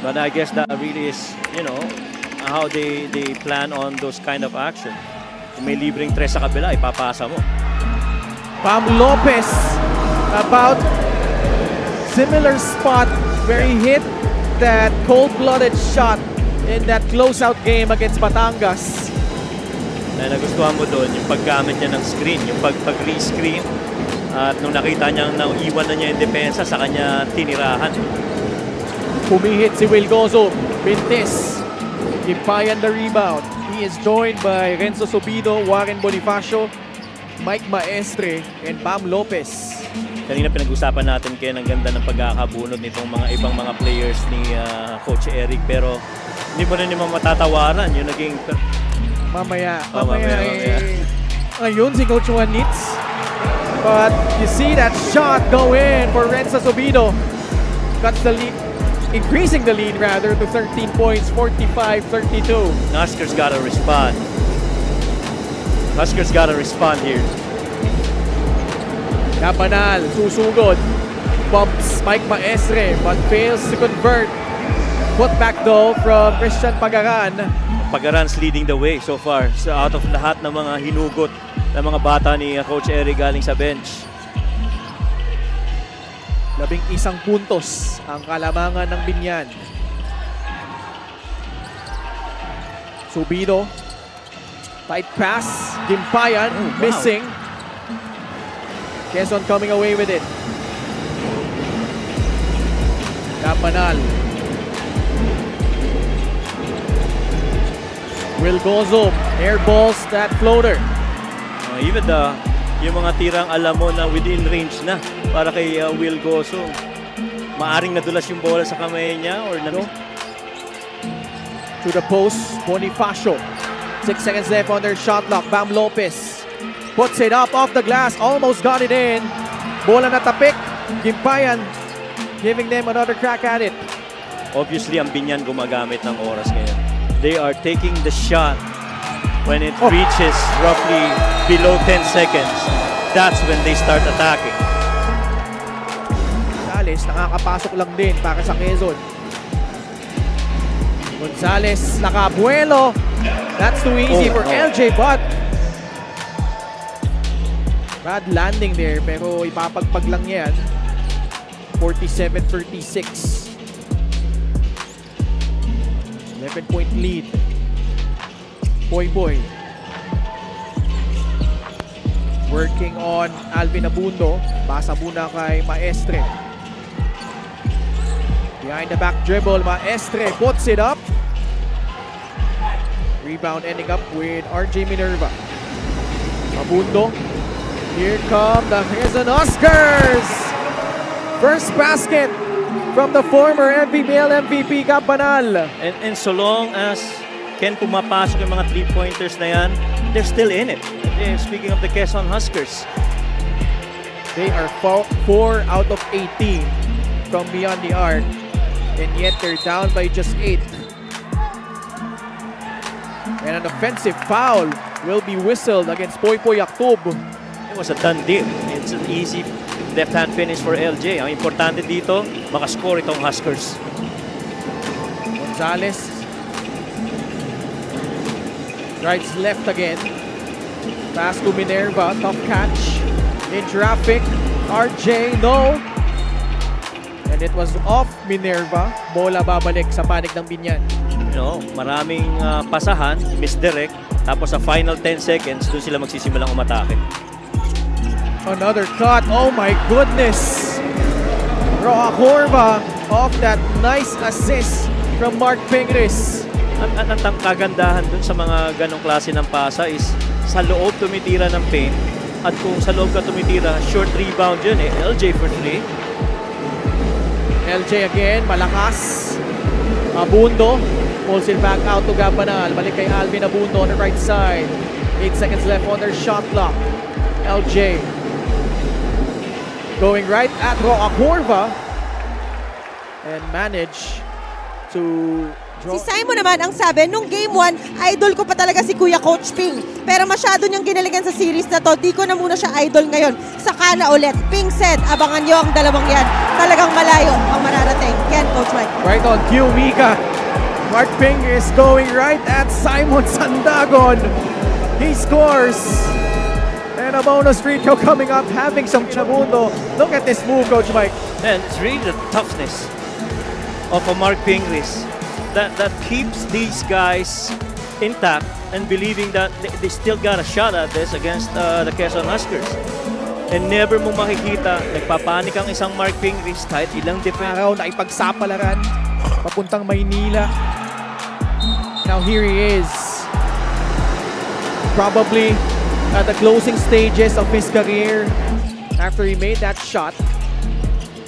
But I guess that really is, you know, how they plan on those kind of action. Kung may libreng tres sa kabila, ipapasa mo. Pam Lopez, about similar spot where he hit that cold-blooded shot in that closeout game against Batangas. Na nagustuhan mo doon yung paggamit niya ng screen, yung pag-re-screen. At nung nakita niya na iwan na niya yung depensa, sa kanya tinirahan. Pumihit si Will Gozo, Bintis, Gimpayan the rebound. He is joined by Renzo Subido, Warren Bonifacio, Mike Maestre, and Pam Lopez. Kanina pinag-usapan natin kaya ng ganda ng pagkakabunod nitong mga ibang mga players ni Coach Eric, pero hindi mo rin naman matatawaran yung naging... Mamaya. Ngayon si Coach Juanitz. But you see that shot go in for Renzo Subido. Cuts the lead, increasing the lead rather to 13 points, 45-32. Huskers gotta respond. Huskers gotta respond here. Kapanal, susugod. Bumps Mike Maestre but fails to convert. Put back though from Christian Pagaran. Pagaran's leading the way so far. So out of lahat ng mga hinugot ng mga bata ni Coach Eric galing sa bench. 11 puntos ang kalamangan ng Binyan. Subido. Tight pass. Gimpayan missing. Quezon coming away with it. Kapanal. Will Gozo airballs that floater. Even yung mga tirang alam mo na within range na para kay Will Gozo. Maaring nadulas yung bola sa kamay niya or na to the post, Bonifacio. 6 seconds left on their shot clock. Bam Lopez puts it up off the glass, almost got it in. Bola na tapik. Gimpayan giving them another crack at it. Obviously, ang Binyan gumagamit ng oras ngayon. They are taking the shot when it reaches roughly below 10 seconds. That's when they start attacking. Gonzales nakakapasok lang din para sa Quezon. Gonzales nakabuelo. That's too easy for LJ Butt. Bad landing there pero ipapagpag lang yan. 47-36. 11-point lead. Boy. Working on Alvin Abundo. Pasa muna kay Maestre. Behind the back dribble, Maestre puts it up. Rebound ending up with RJ Minerva. Abundo. Here come the Quezon Huskers. First basket from the former male MVP Kapanal. And so long as Ken pumapasok yung mga 3-pointers na yan, they're still in it. Speaking of the Quezon Huskers. They are 4 out of 18 from beyond the arc. And yet they're down by just 8. And an offensive foul will be whistled against Poypoy Yaqtub. It was a done deal. It's an easy left-hand finish for LJ. Ang importante dito, makascore itong Huskers. Gonzales drives left again. Pass to Minerva. Tough catch. In traffic. RJ, no. And it was off Minerva. Bola babalik sa panig ng Binyan. No, maraming pasahan, misdirect. Tapos sa final 10 seconds, doon sila magsisimulang umatake. Another cut. Oh my goodness. Roa Corva off that nice assist from Mark Pengris. Ang kagandahan dun sa mga ganong klase ng pasa is sa loob tumitira ng paint at kung sa loob ka tumitira, short rebound yun LJ for 3. LJ again, malakas. Abundo pulls it back out to Gabanal. Balik kay Alvin Abundo on the right side. 8 seconds left on their shot clock. LJ going right at Roa Corva and manage to Si Simon naman ang sabi, nung game 1, idol ko pa talaga si Kuya Coach Ping. Pero masyado niyang ginaligan sa series na to, di ko na muna siya idol ngayon. Saka na ulit. Ping said, abangan niyo ang dalawang yan. Talagang malayo ang mararating. Yan, Coach Mike. Right on cue, Mika. Mark Ping is going right at Simon Sandagon. He scores. And a bonus free throw coming up, having some chabundo. Look at this move, Coach Mike. And it's really the toughness of a Mark Pingris that keeps these guys intact and believing that they still got a shot at this against the Quezon Huskers. And never mo makikita, nagpapanik ang isang Mark Pingris kahit ilang defense. Araw na ipagsapalaran, papuntang Maynila. Now here he is. Probably at the closing stages of his career after he made that shot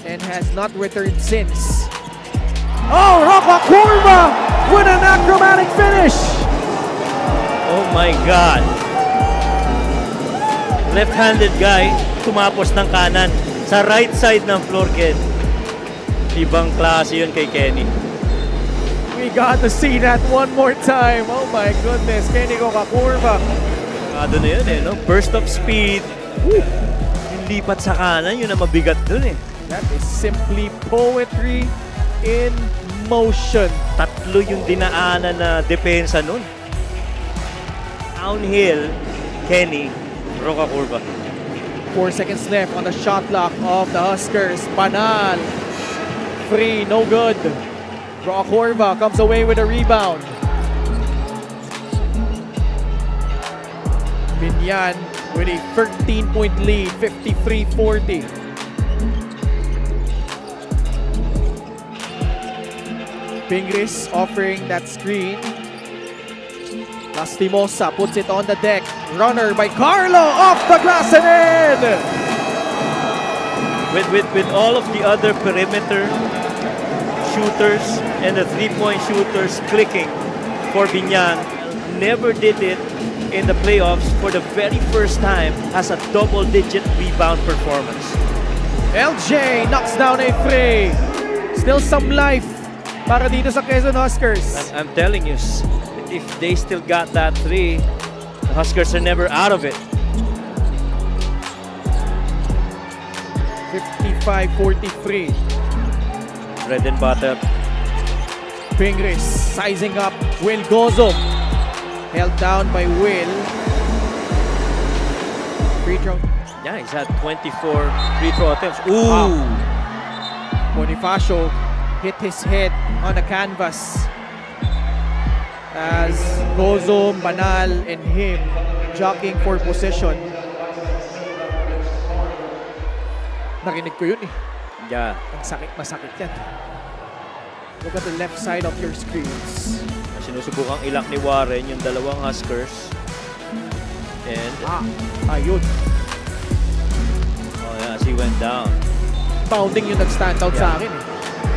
and has not returned since. Oh, Rafa Curva with an acrobatic finish. Oh my God. Left-handed guy, tumapos ng kanan sa right side ng floor, Ken. Ibang klase yun kay Kenny. We got to see that one more time. Oh my goodness, Kenny Coca-Curva. Ano na yun no? Burst of speed. Woo! Yung lipat sa kanan, yun ang mabigat dun That is simply poetry in motion. Tatlo yung dinaanan na depensa nun. Downhill, Kenny, Roca Curva. 4 seconds left on the shot clock of the Huskers. Banal. Free, no good. Roca Curva comes away with a rebound. Binyan with a 13-point lead, 53-40. Pingris offering that screen. Lastimosa puts it on the deck. Runner by Carlo off the glass and in! With all of the other perimeter shooters and the three-point shooters clicking for Binyan, never did it in the playoffs for the very first time as a double-digit rebound performance. LJ knocks down a three. Still some life para dito sa Quezon Huskers. I'm telling you, if they still got that three, the Huskers are never out of it. 55-43. Bread and butter. Pingris sizing up Will Gozo. Held down by Will. Free throw. Yeah, he's had 24 free throw attempts. Ooh! Bonifacio hit his head on the canvas as Gozo, Banal, and him jockeying for position. Narinig ko yun Yeah. Ang sakit, masakit yan. Look at the left side of your screens. Sinusubukang ilak ni Warren yung dalawang Huskers. And ayun. Oh yeah, as he went down. Pounding yung nag-stand out sa akin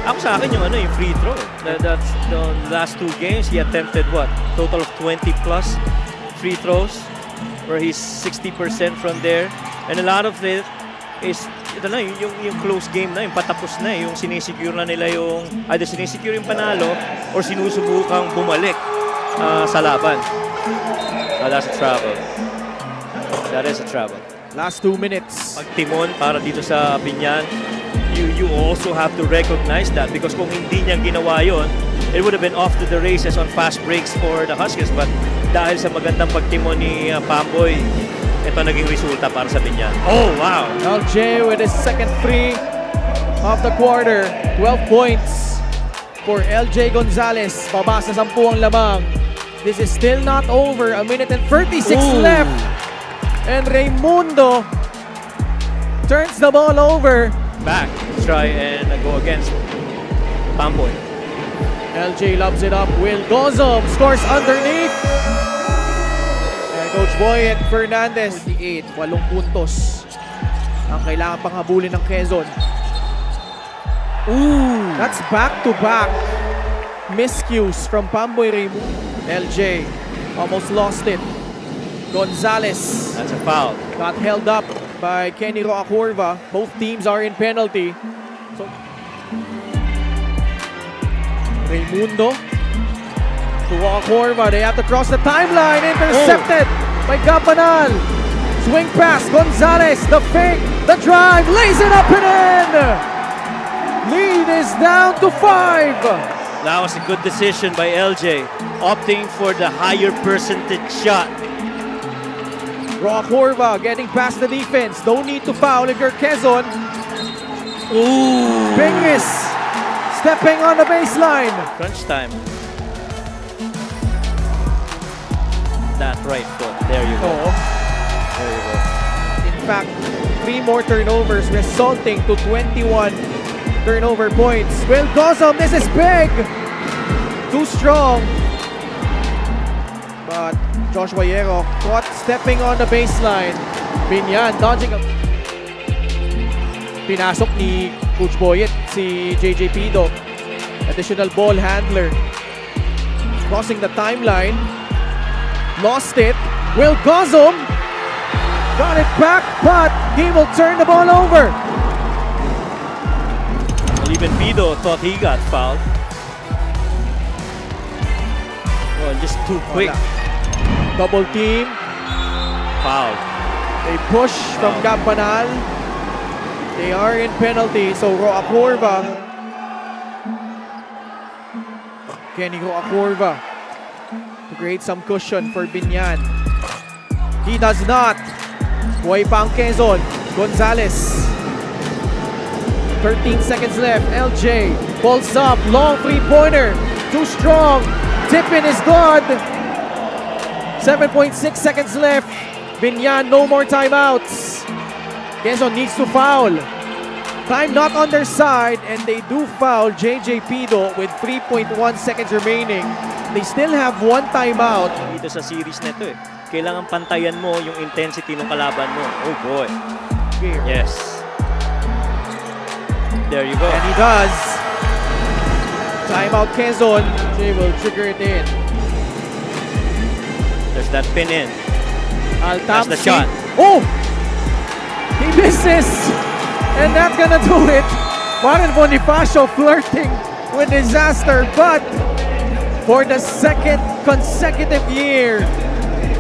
Ako sa akin yung yung free throw. That's the last two games he attempted what? Total of 20 plus free throws where he's 60% from there. And a lot of it is ito na yung close game na, yung patapos na, yung sinisecure na nila yung either sinisecure yung panalo or sinusubukang bumalik sa laban. That's a trouble. That is a trouble. Last 2 minutes. Pagtimon para dito sa Binyan, you also have to recognize that because kung hindi niya ginawa yon, it would have been off to the races on fast breaks for the Huskers. But dahil sa magandang pagtimon ni Pamboy, ito naging resulta para sa Binyan. Oh, wow! LJ with his second free of the quarter. 12 points for LJ Gonzalez. Baba sa 10 ang lamang. This is still not over. A minute and 36 left. And Raimundo turns the ball over. Back to try and go against Pamboy. LJ loves it up. Will Gozom scores underneath. And Coach Boyet Fernandez, 48, 8 puntos. Ang kailangan pang habulin ng Quezon. That's back-to-back miscues from Pamboy Raimundo. LJ almost lost it. Gonzalez. That's a foul. Got held up by Kenny Roacurva. Both teams are in penalty. So Raimundo To Corva, they have to cross the timeline. Intercepted by Gabanal. Swing pass, Gonzalez, the fake, the drive, lays it up and in. Lead is down to 5. That was a good decision by LJ, opting for the higher percentage shot. Corva getting past the defense. Don't need to foul if you're Quezon. Ooh! Bingis stepping on the baseline. Crunch time. That right foot. There you go. Oh. There you go. In fact, 3 more turnovers resulting to 21 turnover points. Will Gozom, this is big! Too strong. But Joshua Yero caught stepping on the baseline. Binyan dodging a... Pinasok ni Coach Boyet si JJ Pido. Additional ball handler. Crossing the timeline. Lost it. Will Gozom got it back, but he will turn the ball over. Even Pido thought he got fouled. Well, just too quick. Double team. Foul. They push from Gabanal. They are in penalty, so Corva. Kenny Corva to create some cushion for Binyan. He does not. Buhay pa ang Quezon. Gonzalez. 13 seconds left. LJ pulls up. Long three-pointer. Too strong. Tip-in is good. 7.6 seconds left. Binyan, no more timeouts. Quezon needs to foul. Time not on their side, and they do foul JJ Pido with 3.1 seconds remaining. They still have 1 timeout. Dito sa series na ito kailangan pantayan mo yung intensity ng kalaban mo. Oh boy. Here. Yes. There you go. And he does. Timeout Quezon. They will trigger it in. There's that pin in. Altamsi. That's the shot. Oh! He misses! And that's gonna do it. Maren Bonifacio flirting with disaster, but for the 2nd consecutive year,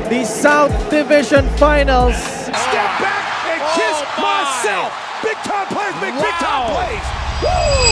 the South Division Finals. Step back and kiss myself. Big time plays make big time plays. Woo!